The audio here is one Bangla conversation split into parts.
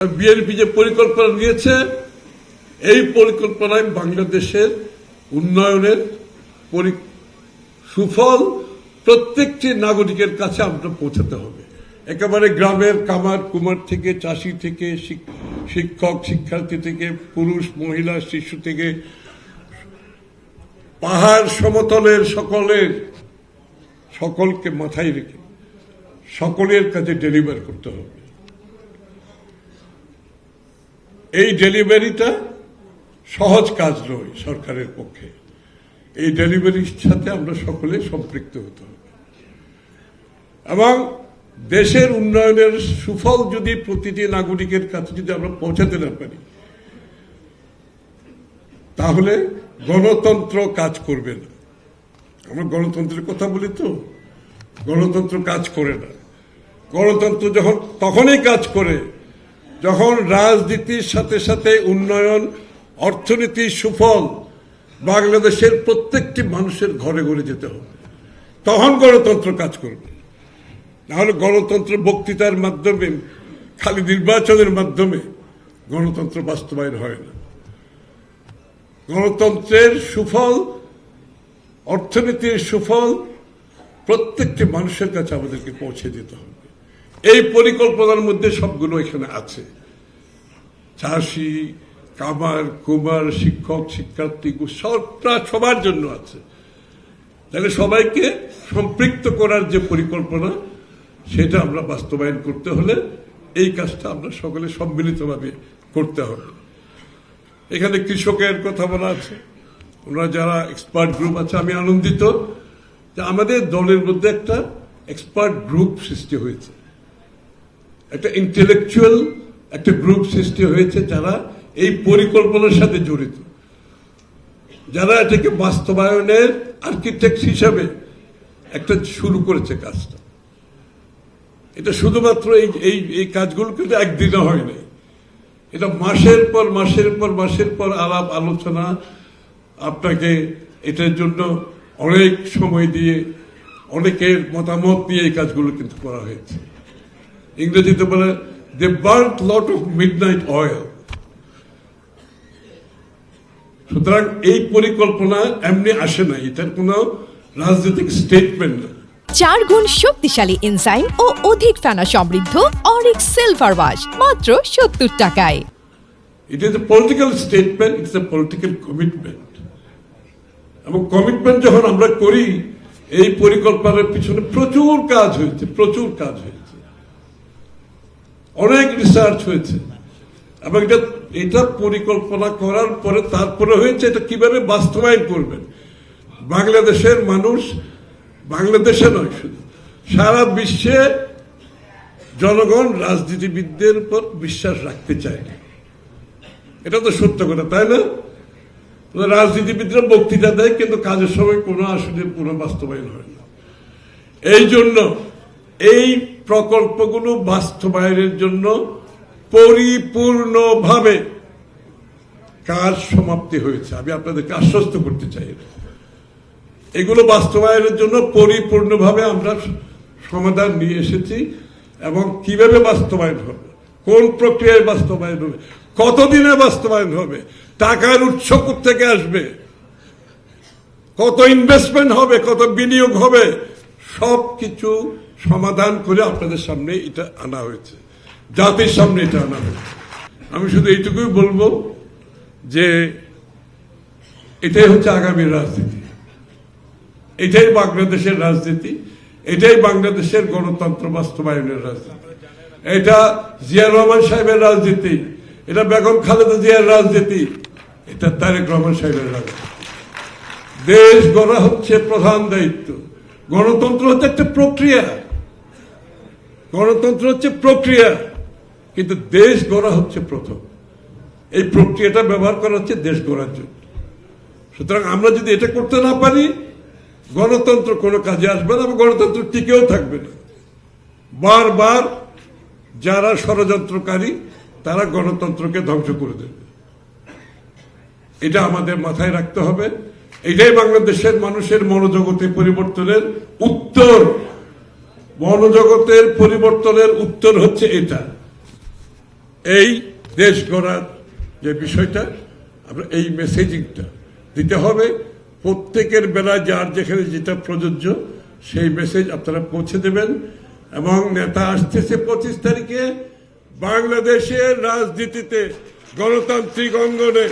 বিএনপি যে পরিকল্পনা নিয়েছে এই পরিকল্পনায় বাংলাদেশের উন্নয়নের সুফল প্রত্যেকটি নাগরিকের কাছে আমরা পৌঁছাতে হবে। একেবারে গ্রামের কামার কুমার থেকে, চাষি থেকে, শিক্ষক শিক্ষার্থী থেকে, পুরুষ মহিলা শিশু থেকে, পাহাড় সমতলের সকলকে মাথায় রেখে সকলের কাছে ডেলিভার করতে হবে। এই ডেলিভারিটা সহজ কাজ নয় সরকারের পক্ষে। এই ডেলিভারির সাথে আমরা সকলে সম্পৃক্ত হতে হবে এবং দেশের উন্নয়নের সুফল যদি প্রতিটি নাগরিকের কাছে যদি আমরা পৌঁছাতে না পারি তাহলে গণতন্ত্র কাজ করবে না। আমরা গণতন্ত্রের কথা বলি তো, গণতন্ত্র কাজ করে না। গণতন্ত্র তখনই কাজ করে যখন রাজনীতির সাথে সাথে উন্নয়ন, অর্থনীতির সুফল বাংলাদেশের প্রত্যেকটি মানুষের ঘরে ঘরে যেতে হবে, তখন গণতন্ত্র কাজ করবে। নাহলে গণতন্ত্র বক্তৃতার মাধ্যমে, খালি নির্বাচনের মাধ্যমে গণতন্ত্র বাস্তবায়ন হয় না। গণতন্ত্রের সুফল, অর্থনীতির সুফল প্রত্যেকটি মানুষের কাছে আমাদেরকে পৌঁছে দিতে হবে। এই পরিকল্পনার মধ্যে সবগুলো এখানে আছে। চাষি, কামার কুমার, শিক্ষক শিক্ষার্থী সবার জন্য আছে। তাহলে সবাইকে সম্পৃক্ত করার যে পরিকল্পনা সেটা আমরা বাস্তবায়ন করতে হলে এই কাজটা আমরা সকলে সম্মিলিতভাবে করতে হবে। এখানে কৃষকের কথা বলা আছে, ওনারা যারা এক্সপার্ট গ্রুপ আছে, আমি আনন্দিত যে আমাদের দলের মধ্যে একটা এক্সপার্ট গ্রুপ সৃষ্টি হয়েছে, একটা ইন্টেলেকচুয়াল একটা গ্রুপ সৃষ্টি হয়েছে যারা এই পরিকল্পনার সাথে জড়িত, যারা এটাকে বাস্তবায়নের আর্কিটেক্ট হিসাবে একটা শুরু করেছে কাজটা। এটা শুধুমাত্র এই কাজগুলো কিন্তু একদিনে হয় নাই, এটা মাসের পর মাসের পর আলাপ আলোচনা, আপনাকে এটার জন্য অনেক সময় দিয়ে অনেকের মতামত দিয়ে এই কাজগুলো কিন্তু করা হয়েছে। ইংরেজিতে বলে they burn lot of midnight oil. সুতরাং এই পরিকল্পনা এমনি আসে না, এটার কোনো রাজনৈতিক স্টেটমেন্ট না। 4 গুণ শক্তিশালী এনজাইম ও অধিক ফেনা সমৃদ্ধ অরিক সিলভার ওয়াশ মাত্র 70 টাকায়। It is a political statement, it's a political commitment. এবং কমিটমেন্ট যখন আমরা করি, এই পরিকল্পনার পিছনে প্রচুর কাজ হয়েছে, অনেক রিসার্চ হয়েছে এবং এটা পরিকল্পনা করার পরে তারপরে হয়েছে এটা কিভাবে বাস্তবায়ন করবেন। বাংলাদেশের মানুষ, বাংলাদেশে নয় শুধু সারা বিশ্বে জনগণ রাজনীতিবিদদের উপর বিশ্বাস রাখতে চায় না। এটা তো সত্য কথা, তাই না? রাজনীতিবিদরা বক্তৃতা দেয় কিন্তু কাজের সময় কোনো বাস্তবায়ন হয় না। এই জন্য এই প্রকল্পগুলো বাস্তবায়নের জন্য পরিপূর্ণভাবে কাজ সমাপ্তি হয়েছে। আমি আপনাদেরকে আশ্বস্ত করতে চাই, এগুলো বাস্তবায়নের জন্য পরিপূর্ণভাবে আমরা সমাধান নিয়ে এসেছি এবং কিভাবে বাস্তবায়ন হবে, কোন প্রক্রিয়ায় বাস্তবায়ন হবে, কতদিনে বাস্তবায়ন হবে, টাকার উৎস থেকে আসবে, কত ইনভেস্টমেন্ট হবে, কত বিনিয়োগ হবে, সবকিছু সমাধান করে আপনাদের সামনে এটা আনা হয়েছে, জাতির সামনে এটা আনা হয়েছে। আমি শুধু এইটুকুই বলবো যে এটাই হচ্ছে আগামীর রাজনীতি, এটাই বাংলাদেশের রাজনীতি, এটাই বাংলাদেশের গণতন্ত্র বাস্তবায়নের রাজনীতি। এটা জিয়াউর রহমান সাহেবের রাজনীতি, এটা বেগম খালেদা জিয়ার রাজনীতি, এটা তারেক রহমান সাহেবের রাজনীতি। দেশ গড়া হচ্ছে প্রধান দায়িত্ব। গণতন্ত্র হচ্ছে একটা প্রক্রিয়া, গণতন্ত্র হচ্ছে প্রক্রিয়া, কিন্তু দেশ গড়া হচ্ছে প্রথম। এই প্রক্রিয়াটা ব্যবহার করা হচ্ছে দেশ গড়ার জন্য। সুতরাং আমরা যদি এটা করতে না পারি, গণতন্ত্র কোনো কাজে আসবে না এবং গণতন্ত্র টিকেও থাকবে না। বারবার যারা ষড়যন্ত্রকারী তারা গণতন্ত্রকে ধ্বংস করে দেবে, এটা আমাদের মাথায় রাখতে হবে। এটাই বাংলাদেশের মানুষের মনোজগতে পরিবর্তনের উত্তর। মনোজগতের পরিবর্তনের উত্তর হচ্ছে এটা। এই দেশ গড়ার যে বিষয়টা, আমরা এই মেসেজিংটা দিতে হবে প্রত্যেকের বেলায়, যার যেখানে যেটা প্রযোজ্য সেই মেসেজ আপনারা পৌঁছে দেবেন। এবং নেতা আসতেছে 25 তারিখে, বাংলাদেশের রাজনীতিতে গণতান্ত্রিক অঙ্গনে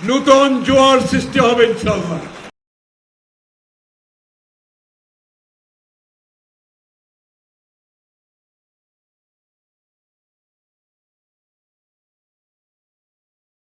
নূতন জোয়ার সৃষ্টি হবে ইনশাআল্লাহ।